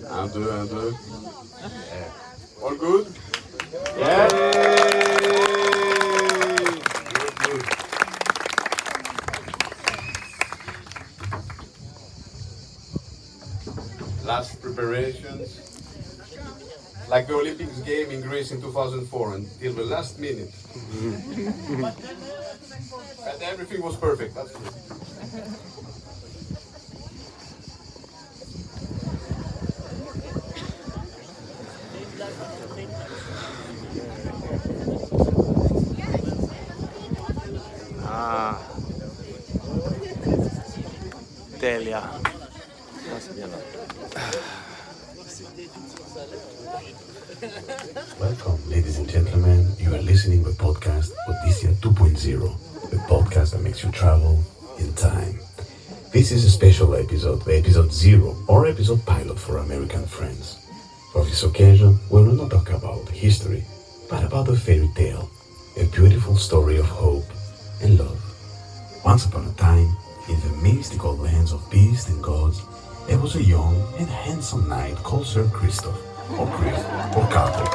Un, deux. All good? Yeah! Good. Last preparations. Like the Olympics game in Greece in 2004 until the last minute. And everything was perfect, that's true. Τέλεια. Welcome, ladies and gentlemen. You are listening to the podcast Odysseia 2.0, the podcast that makes you travel in time. This is a special episode, the episode 0, or episode pilot for American friends. For this occasion, we will not talk about history, but about a fairy tale, a beautiful story of hope and love. Once upon a time, in the mystical lands of beasts and gods, there was a young and handsome knight called Sir Christophe, or Chris, or Carter,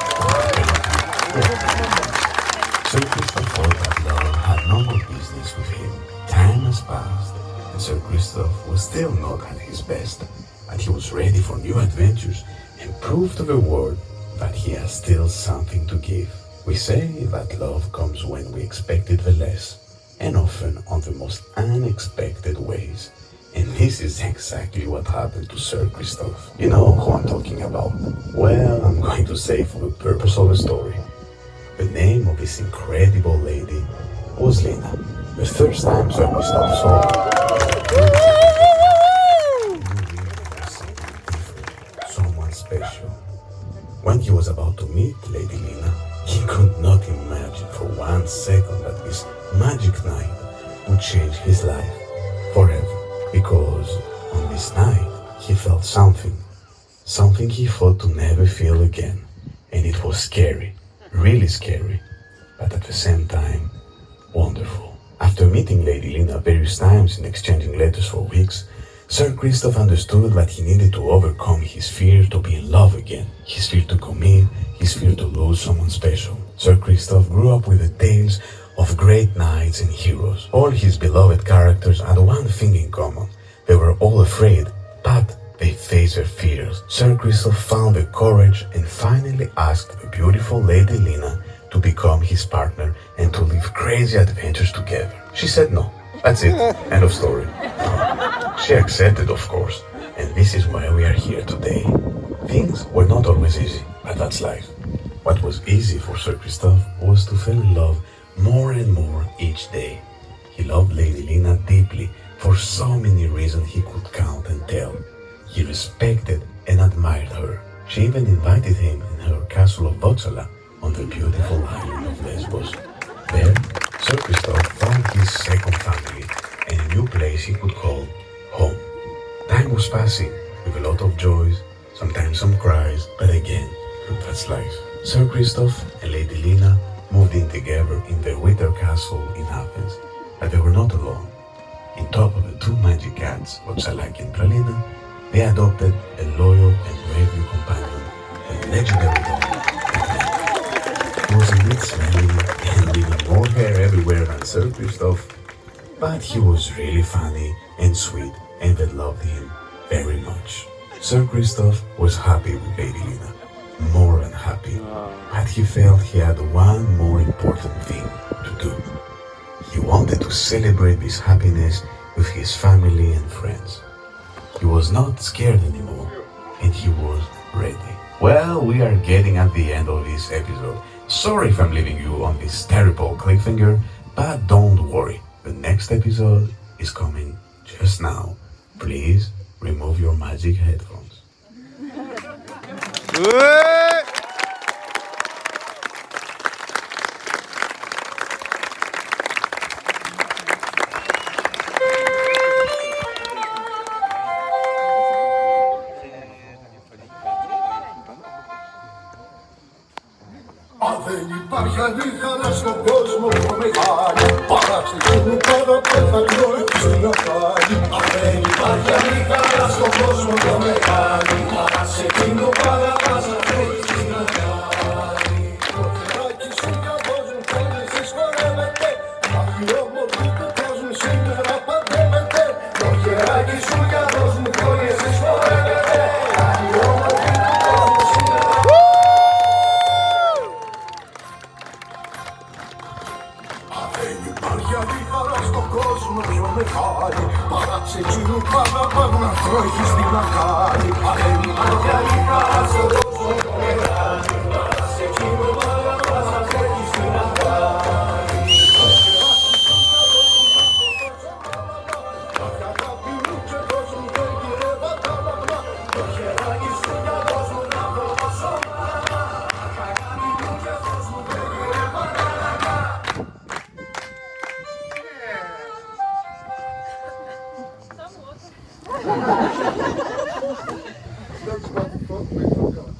Sir Christophe thought that love had no more business with him. Time has passed, and Sir Christophe was still not at his best, but he was ready for new adventures and prove to the world that he has still something to give. We say that love comes when we expect it the less, and often on the most unexpected ways. And this is exactly what happened to Sir Christophe. You know who I'm talking about? Well, I'm going to say for the purpose of the story. The name of this incredible lady was Lina. The first time Sir Christophe saw her, someone special. When he was about to meet Lady Lina, he could not imagine for 1 second that this magic night would change his life forever. Because on this night he felt something he thought to never feel again. And it was scary, really scary, but at the same time, wonderful. After meeting Lady Lina various times and exchanging letters for weeks, Sir Christophe understood that he needed to overcome his fear to be in love again, his fear to commit, his fear to lose someone special. Sir Christophe grew up with the tales of great knights and heroes. All his beloved characters had one thing in common. They were all afraid, but they faced their fears. Sir Christophe found the courage and finally asked the beautiful Lady Lina to become his partner and to live crazy adventures together. She said no. That's it. End of story. She accepted, of course, and this is why we are here today. Things were not always easy, but that's life. What was easy for Sir Christophe was to fall in love more and more each day. He loved Lady Lina deeply for so many reasons he could count and tell. He respected and admired her. She even invited him in her castle of Vows on the beautiful island of Lesbos. There, Sir Christophe found his second family and a new place he could call home. Time was passing with a lot of joys, sometimes some cries, but again, that's life. Sir Christophe and Lady Lina moved in together in their winter castle in Athens, but they were not alone. On top of the 2 magic cats, Voxalaki and Pralina, they adopted a loyal and brave new companion, the legendary dog. He was a bit smelly and with more hair everywhere than Sir Christophe, but he was really funny and sweet, and they loved him very much. Sir Christophe was happy with Lady Lina, more than happy, but he felt he had one more important thing to do. He wanted to celebrate this happiness with his family and friends. He was not scared anymore, and he was ready. Well, we are getting at the end of this episode, Sorry if I'm leaving you on this terrible cliffhanger, but don't worry, the next episode is coming just now. Please remove your magic headphones. Αν δεν υπάρχει άλλη χαρά στον κόσμο πιο μεγάλη, παράξε εκείνου παραπέ θα γνώριξε να κάνει. Αν δεν υπάρχει άλλη χαρά στον κόσμο πιο μεγάλη, παράξε εκείνου παραπέ θα γνώριξε να κάνει. Το χεράκι σου για κόσμο χωρίς συσχωρεύεται, τα χειρόμορφη του κόσμου σήμερα παντρεύεται. Το χεράκι σου για κόσμο χωρίς συσχωρεύεται, τα χειρόμορφη του κόσμου σήμερα. Δεν υπάρχει άλλη χαρά στον κόσμο πιο μεγάλη, παράξε εκείνου παραπάνω να τρώγει στην ακάλη. Δεν υπάρχει άλλη χαρά στον κόσμο πιο μεγάλη, παράξε εκείνου παραπάνω να τρώγει στην ακάλη. Τα αγάπη μου και κόσμο δεν γυρεύα τα λαμπλά, το χεράκι σου για κόσμο να προβάσω μαλακά. Τα αγάπη μου και κόσμο δεν γυρεύα τα λαμπλά. That's what we forgot.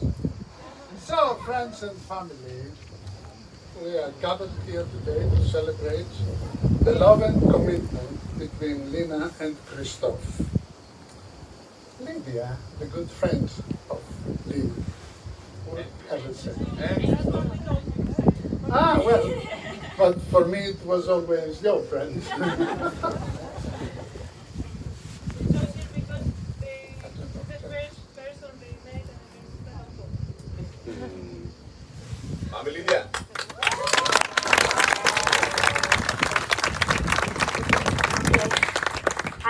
So, friends and family, we are gathered here today to celebrate the love and commitment between Lina and Christophe. Lydia, the good friend of Lina, would ever say. Ah, well, but for me it was always your friend. Πάμε Λίδια.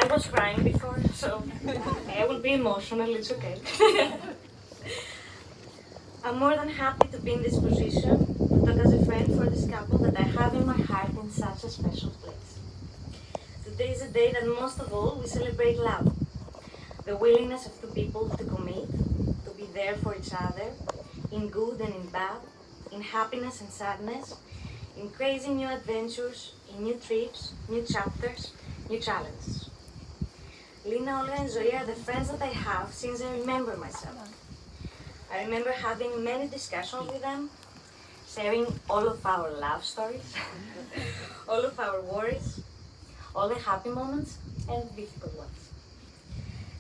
I was crying before, so I will be emotional, it's okay. I'm more than happy to be in this position, to talk as a friend for this couple that I have in my heart in such a special place. Today is a day that most of all we celebrate love, the willingness of two people to commit, to be there for each other, in good and in bad, in happiness and sadness, in crazy new adventures, in new trips, new chapters, new challenges. Lina, Olga and Zoe are the friends that I have since I remember myself. I remember having many discussions with them, sharing all of our love stories, all of our worries, all the happy moments and difficult ones.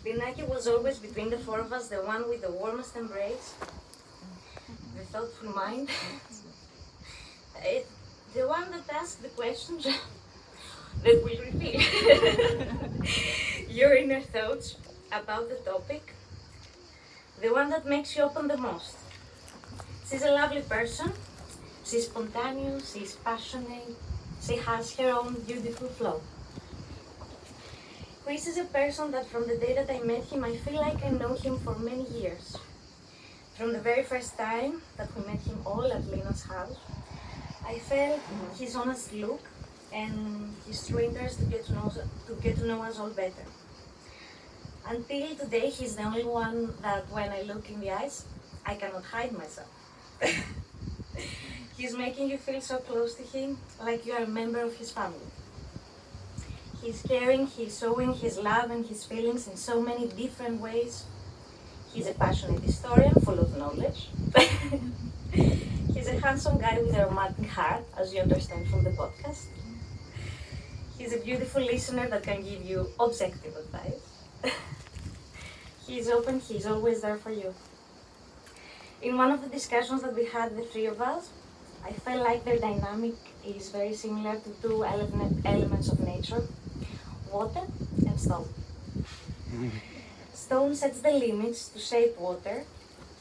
Linaki was always between the four of us the one with the warmest embrace, the thoughtful mind, the one that asks the questions that will reveal your inner thoughts about the topic, the one that makes you open the most. She's a lovely person, she's spontaneous, she's passionate, she has her own beautiful flow. Chris is a person that from the day that I met him, I feel like I know him for many years. From the very first time that we met him all at Lina's house, I felt his honest look and his true interest to get to know us all better. Until today, he's the only one that when I look in the eyes, I cannot hide myself. He's making you feel so close to him, like you are a member of his family. He's caring, he's showing his love and his feelings in so many different ways. He's a passionate historian full of knowledge. He's a handsome guy with a romantic heart, as you understand from the podcast. He's a beautiful listener that can give you objective advice. He's open, he's always there for you. In one of the discussions that we had, the three of us, I felt like their dynamic is very similar to two elements of nature, water and stone. Stone sets the limits to shape water,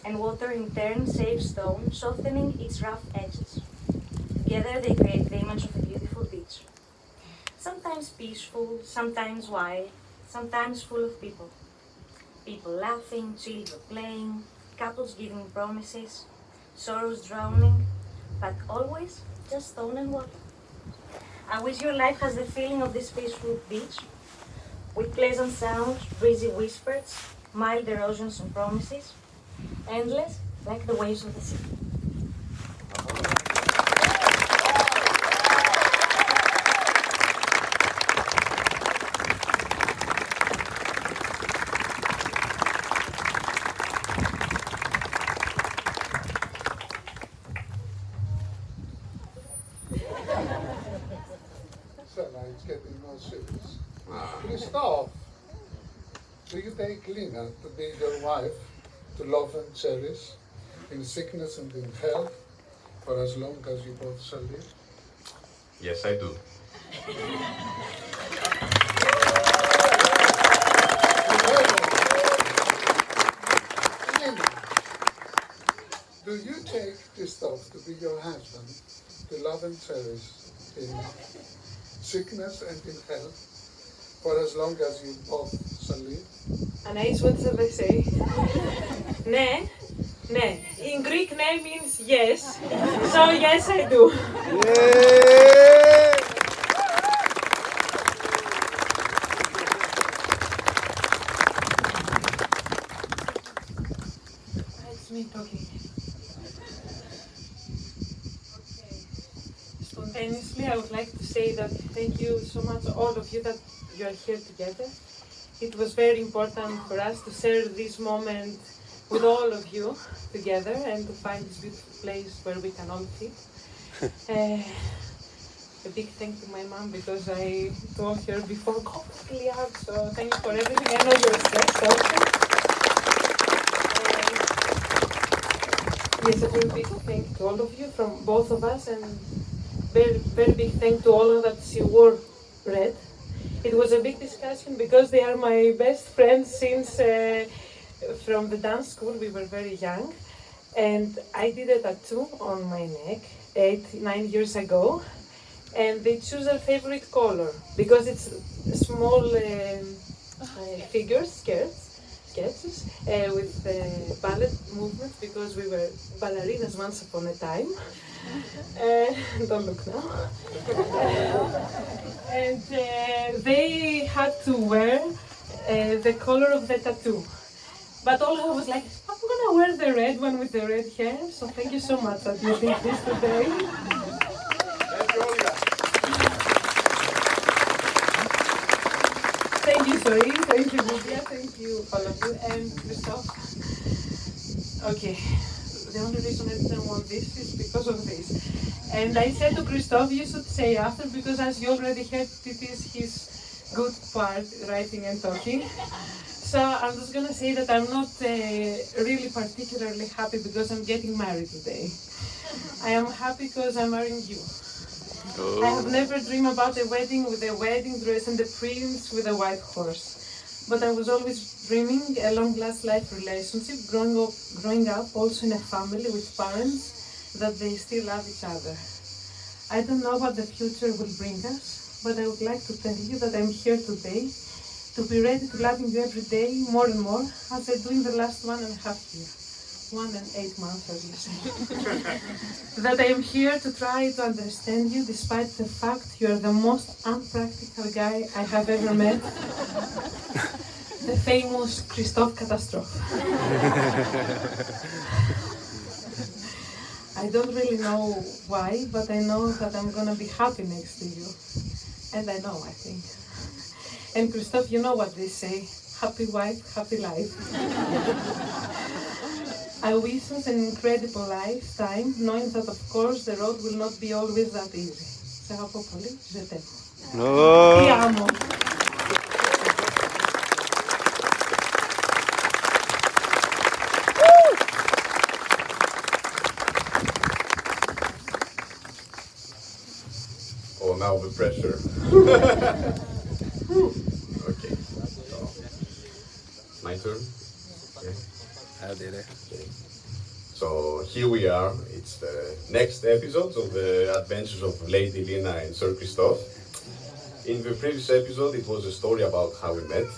and water in turn shapes stone, softening its rough edges. Together they create the image of a beautiful beach. Sometimes peaceful, sometimes wild, sometimes full of people. People laughing, children playing, couples giving promises, sorrows drowning, but always just stone and water. I wish your life has the feeling of this peaceful beach, with pleasant sounds, breezy whispers, mild erosions and promises, endless like the waves of the sea. So now it's getting more serious. Christophe, do you take Lina to be your wife, to love and cherish, in sickness and in health, for as long as you both shall live? Yes, I do. Lina, do you take Christophe to be your husband, to love and cherish in sickness and in health, for as long as you both shall live? And I just want to say, ne, ne. In Greek, ne means yes. So yes, I do. It's me talking. Spontaneously, I would like to say that thank you so much, all of you, that you are here together. It was very important for us to share this moment with all of you together and to find this beautiful place where we can all fit. A big thank to my mom, because I told her before, go quickly out, so thank you for everything. I know you're stressed also. Yes, a very big thank to all of you from both of us, and very, very big thank to all that she wore red. It was a big discussion because they are my best friends since from the dance school. We were very young, and I did a tattoo on my neck 8-9 years ago, and they choose their favorite color because it's small figures, sketches with ballet movements, because we were ballerinas once upon a time. Don't look now. And they had to wear the color of the tattoo. But Olga was like, I'm gonna wear the red one with the red hair. So thank you so much that you did this today. Thank you, Olga. Thank you, Zoe. Thank you, Lydia. Thank you, all of you. And Christophe. Okay. The only reason I didn't want this is because of this. And I said to Christophe, you should say after, because as you already heard, it is his good part, writing and talking. So I'm just gonna say that I'm not really particularly happy because I'm getting married today. I am happy because I'm marrying you. Oh. I have never dreamed about a wedding with a wedding dress and the prince with a white horse. But I was always dreaming a long-lasting life relationship, growing up also in a family with parents that they still love each other. I don't know what the future will bring us, but I would like to tell you that I'm here today to be ready to love you every day more and more, as I do in the last 1.5 years. 1 and 8 months, as you say. That I am here to try to understand you, despite the fact you are the most unpractical guy I have ever met. The famous Christophe Catastrophe. I don't really know why, but I know that I'm gonna be happy next to you. And I know, I think. And Christophe, you know what they say, happy wife, happy life. I wish us an incredible lifetime, knowing that of course the road will not be always that easy. Σε αγαπώ πολύ, je t'aime. Ti amo. Oh, now the pressure. Okay. So, my turn. Okay. I did it. Okay. So here we are. It's the next episode of the adventures of Lady Lina and Sir Christophe. In the previous episode, it was a story about how we met.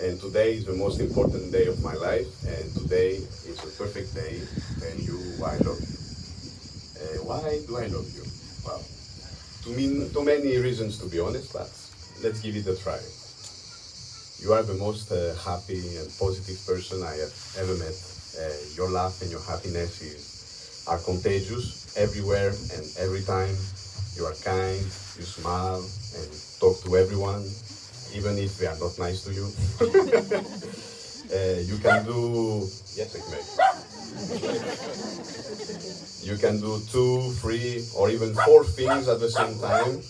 And today is the most important day of my life. And today is the perfect day to tell you why I love you. Why do I love you? Well, too many reasons to be honest, but let's give it a try. You are the most happy and positive person I have ever met. Your laugh and your happiness are contagious everywhere and every time. You are kind, you smile and talk to everyone, even if they are not nice to you. You can do, yes, you can do 2, 3, or even 4 things at the same time.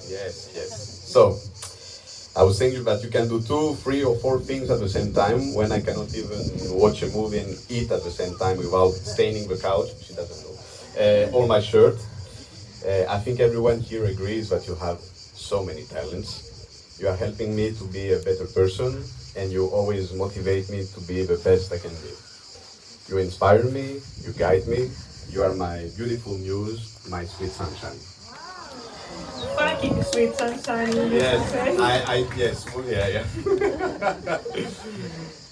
Yes, yes. So, I was thinking that you can do 2, 3, or 4 things at the same time when I cannot even watch a movie and eat at the same time without staining the couch. She doesn't know. Or my shirt. I think everyone here agrees that you have so many talents. You are helping me to be a better person, and you always motivate me to be the best I can be. You inspire me, you guide me, you are my beautiful muse, my sweet sunshine. Fucking sweet sunshine. Yes, yes, well, yeah.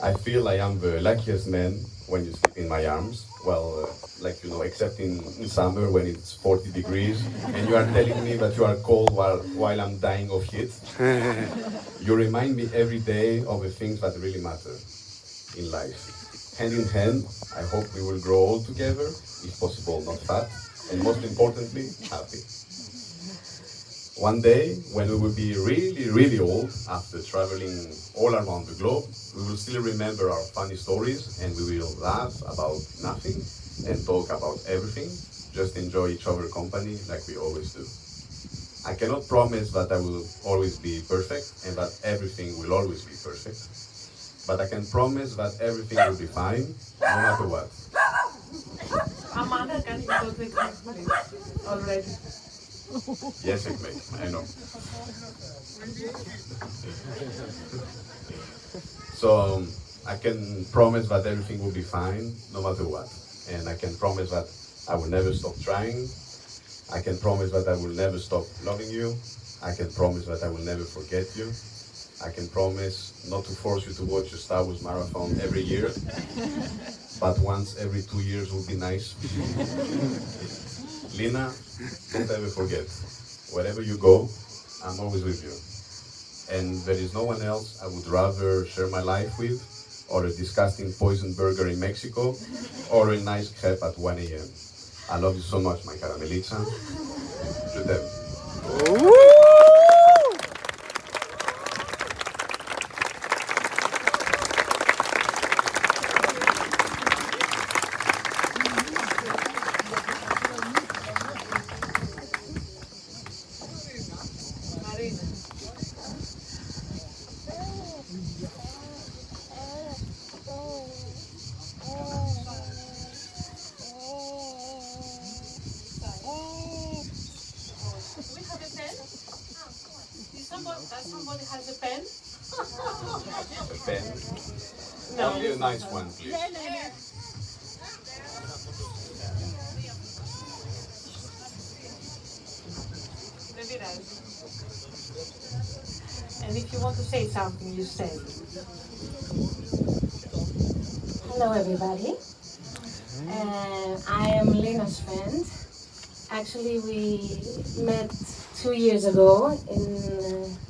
I feel I am the luckiest man when you sleep in my arms. Well, except in summer when it's 40 degrees and you are telling me that you are cold while I'm dying of heat. You remind me every day of the things that really matter in life. Hand in hand, I hope we will grow old together, if possible not fat, and most importantly, happy. One day, when we will be really, really old, after traveling all around the globe, we will still remember our funny stories and we will laugh about nothing and talk about everything, just enjoy each other's company like we always do. I cannot promise that I will always be perfect and that everything will always be perfect, but I can promise that everything will be fine, no matter what. Amanda, can you go to the class, please? Already. Yes, I know. So I can promise that everything will be fine, no matter what. And I can promise that I will never stop trying. I can promise that I will never stop loving you. I can promise that I will never forget you. I can promise not to force you to watch a Star Wars marathon every year, but once every 2 years would be nice. Lina, don't ever forget, wherever you go, I'm always with you. And there is no one else I would rather share my life with, or a disgusting poison burger in Mexico, or a nice crepe at 1 a.m. I love you so much, my caramelita. Je t'aime. Marina. Do we have a pen? Does somebody has a pen? A pen. No. Only a nice one, please. Maybe right. And if you want to say something, you say. Hello, everybody. I am Lina's friend. Actually, we met 2 years ago in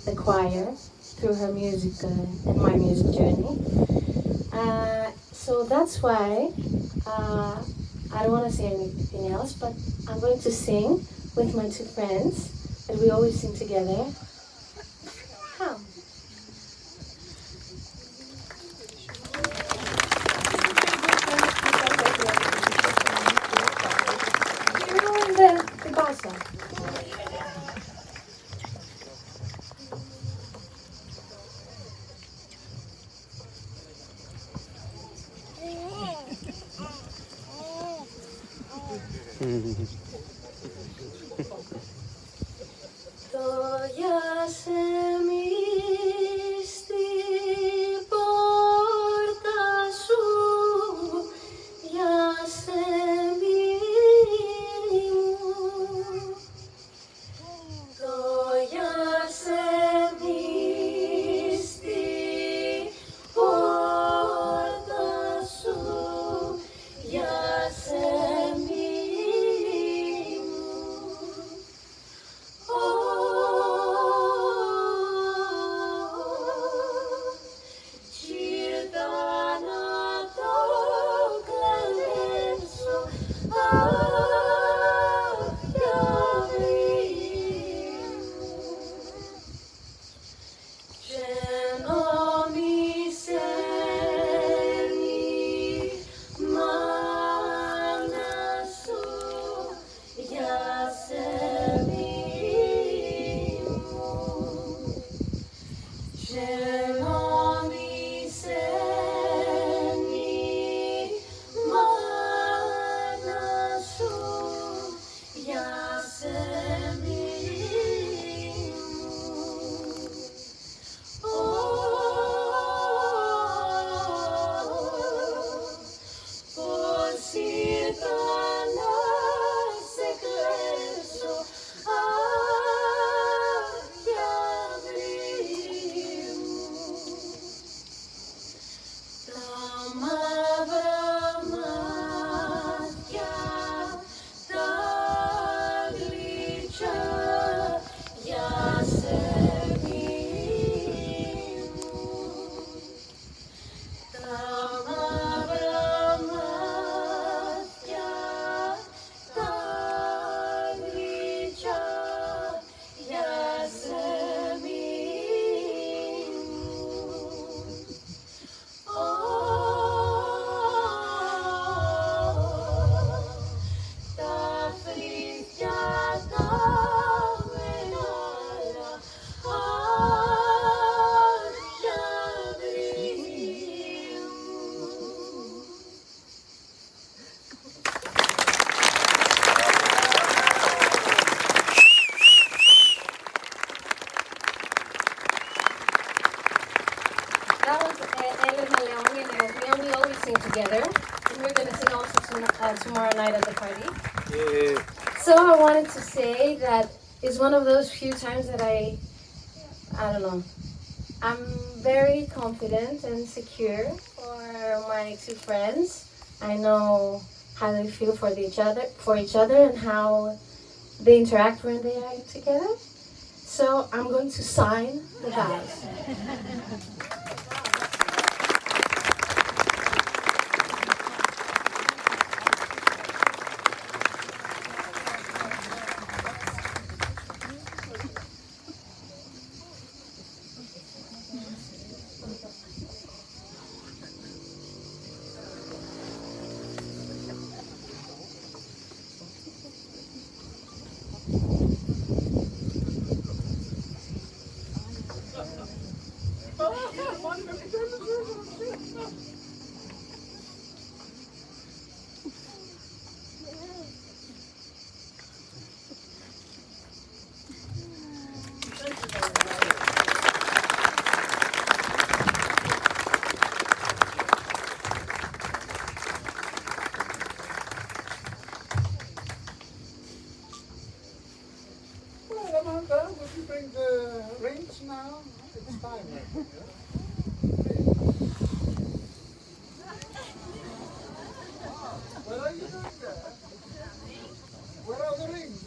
the choir through her music and my music journey. So that's why I don't want to say anything else, but I'm going to sing with my 2 friends that we always sing together. Come. You know the bossa. Τόγια σε μη στη πόρτα σου, για σε μη μου. Τόγια σε μη στη That was Elena Leon and Eugenia. We always sing together. And we're going to sing also tomorrow night at the party. So I wanted to say that it's one of those few times that I don't know, I'm very confident and secure for my two friends. I know how they feel for each other and how they interact when they are together. So I'm going to sign the vows. Well, Amanda, would you bring the rings now? It's time, I think. What are you doing there? Where are the rings?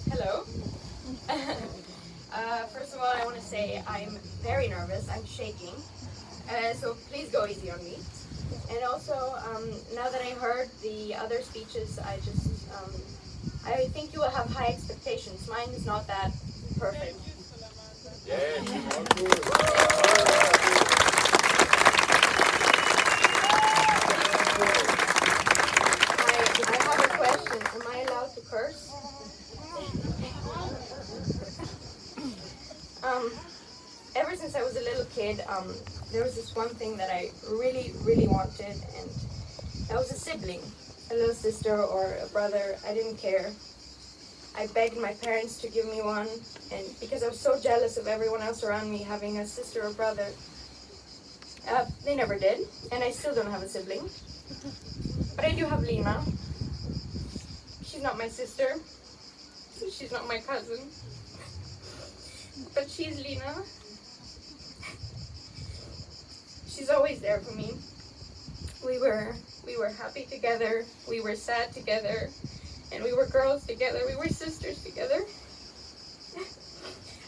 Hello. First of all, I want to say I'm very nervous. I'm shaking. So please go easy on me. And also, now that I heard the other speeches, I think you will have high expectations. Mine is not that perfect. I have a question. Am I allowed to curse? Ever since I was a little kid, there was this one thing that I really, really wanted, and that was a sibling, a little sister or a brother. I didn't care. I begged my parents to give me one, and because I was so jealous of everyone else around me having a sister or brother, they never did, and I still don't have a sibling. But I do have Lina. She's not my sister. She's not my cousin. But she's Lina. She's always there for me. We were happy together. We were sad together. And we were girls together. We were sisters together.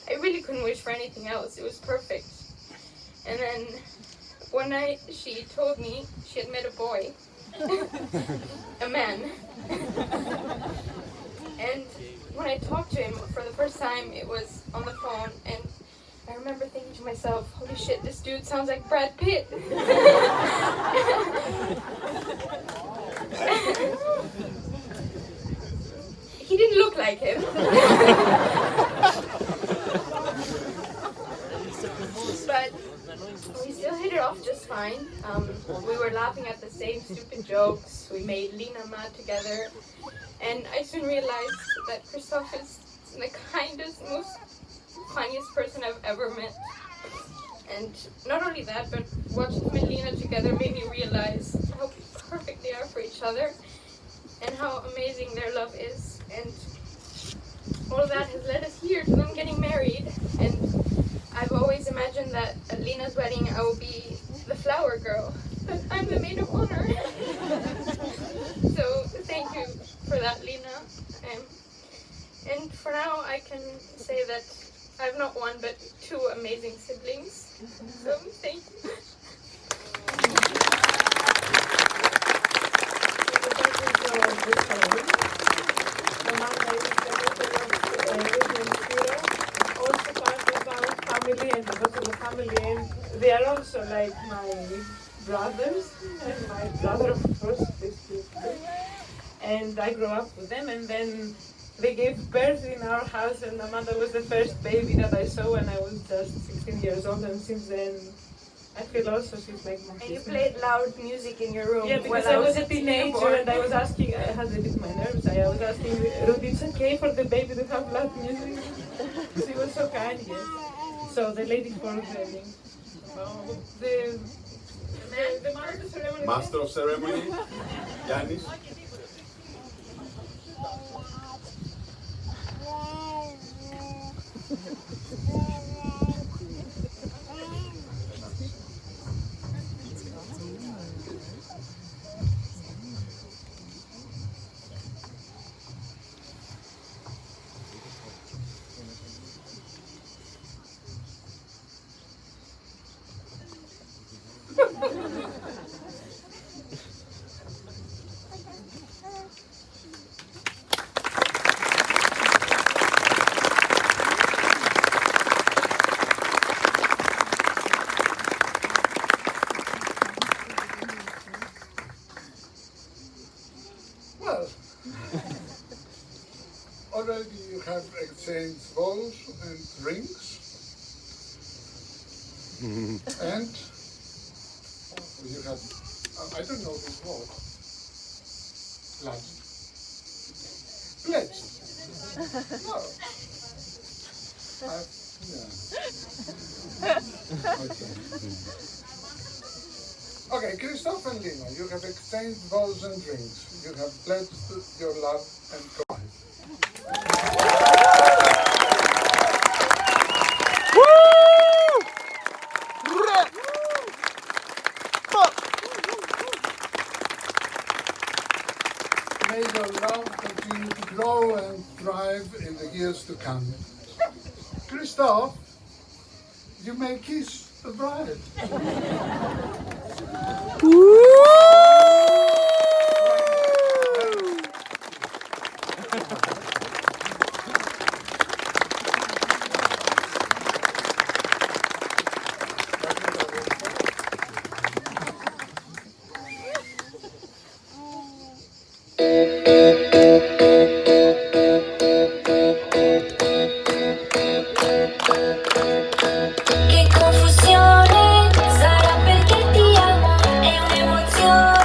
I really couldn't wish for anything else. It was perfect. And then one night she told me she had met a boy. A man. And when I talked to him for the first time, it was on the phone, and I remember thinking to myself, holy shit, this dude sounds like Brad Pitt. He didn't look like him. But we still hit it off just fine. We were laughing at the same stupid jokes. We made Lina mad together. And I soon realized that Christophe is the kindest, most funniest person I've ever met. And not only that, but watching him and Lina together made me realize how perfect they are for each other and how amazing their love is. And all of that has led us here to them getting married. And I've always imagined that at Lina's wedding I will be the flower girl, but I'm the maid of honor. So thank you for that, Lina. And for now I can say that I have not one but two amazing siblings. So thank you. Also part of our family and because of the family, and they are also like my brothers, and my brother of course, and I grew up with them, and then they gave birth in our house, and Amanda was the first baby that I saw when I was just 16 years old, and since then I feel also she's like my And you sister. played loud music in your room. Yeah, because when I was a sitting teenager aboard. and I was asking, I had a bit my nerves, I was asking Ruth, it's okay for the baby to have loud music? She was so kind, yes. So the lady for the Master of ceremony, Yannis. Well, already you have exchanged vows and rings. And you have, I don't know this word. Latin. Pledged. No. Yeah. Okay, Christophe and Lina, you have exchanged vows and rings. You have pledged your love and commitment. May your love continue to grow and thrive in the years to come. Christophe, you may kiss the bride. Che confusione, sarà perché ti amo, è un'emozione.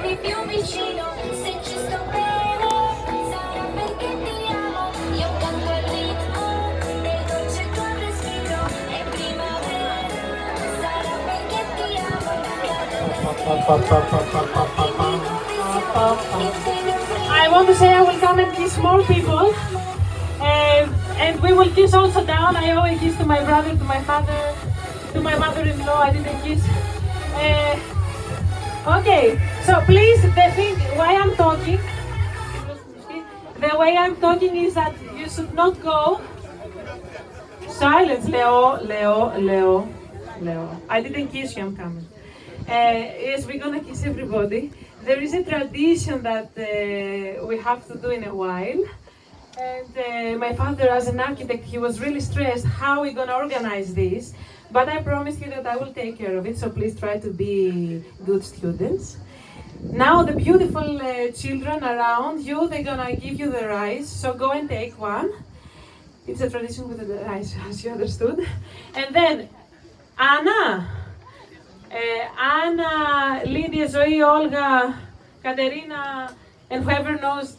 trovi più vicino, se ci sto bene, sarà perché ti amo. Io canto il ritmo, del dolce tuo respiro, è primavera, sarà perché ti amo. I want to say I will come and kiss more people. And we will kiss also down. I always kiss to my brother, to my father, to my mother-in-law. I didn't kiss. Okay, so please, the thing, why I'm talking, the way I'm talking is that you should not go. Silence, Leo. I didn't kiss you, I'm coming. Yes, we're gonna kiss everybody. There is a tradition that we have to do in a while. And my father, as an architect, he was really stressed how we're gonna organize this. But I promise you that I will take care of it, so please try to be good students. Now the beautiful children around you, they're gonna give you the rice, so go and take one. It's a tradition with the rice, as you understood. And then, Anna, Lydia, Zoe, Olga, Katerina, and whoever knows,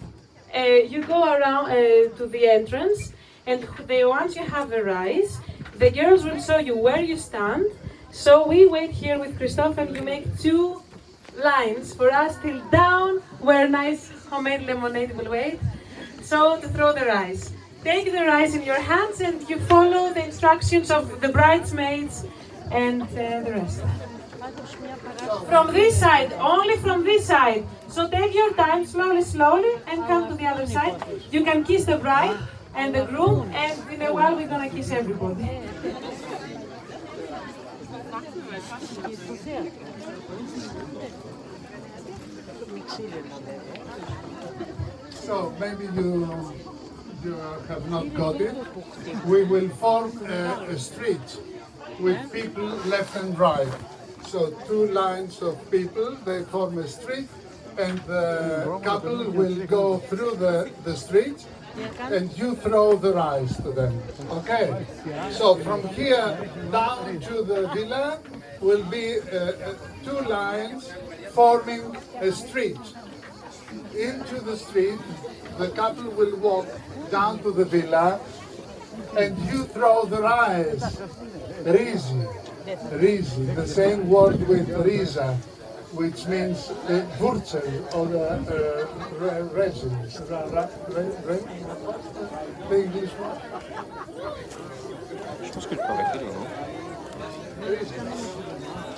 you go around to the entrance, and once you have the rice, the girls will show you where you stand. So we wait here with Christophe, and you make 2 lines for us till down where nice homemade lemonade will wait. So to throw the rice. Take the rice in your hands and you follow the instructions of the bridesmaids and the rest. From this side, only from this side. So take your time, slowly, and come to the other side. You can kiss the bride and the groom, and in a while we're gonna kiss everybody. So maybe you have not got it. We will form a street with people left and right. So 2 lines of people, they form a street, and the couple will go through the street, and you throw the rice to them. Okay? So from here down to the villa will be 2 lines forming a street. Into the street, the couple will walk down to the villa, and you throw the rice. Rizi, the same word with riza, which means wurzel or resin. The English one? Je pense que je peux arrêter là, non?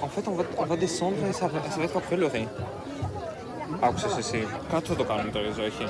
En fait, on va descendre et ça va être après le ré. Ah, c'est quand θα το κάνουμε τώρα, όχι.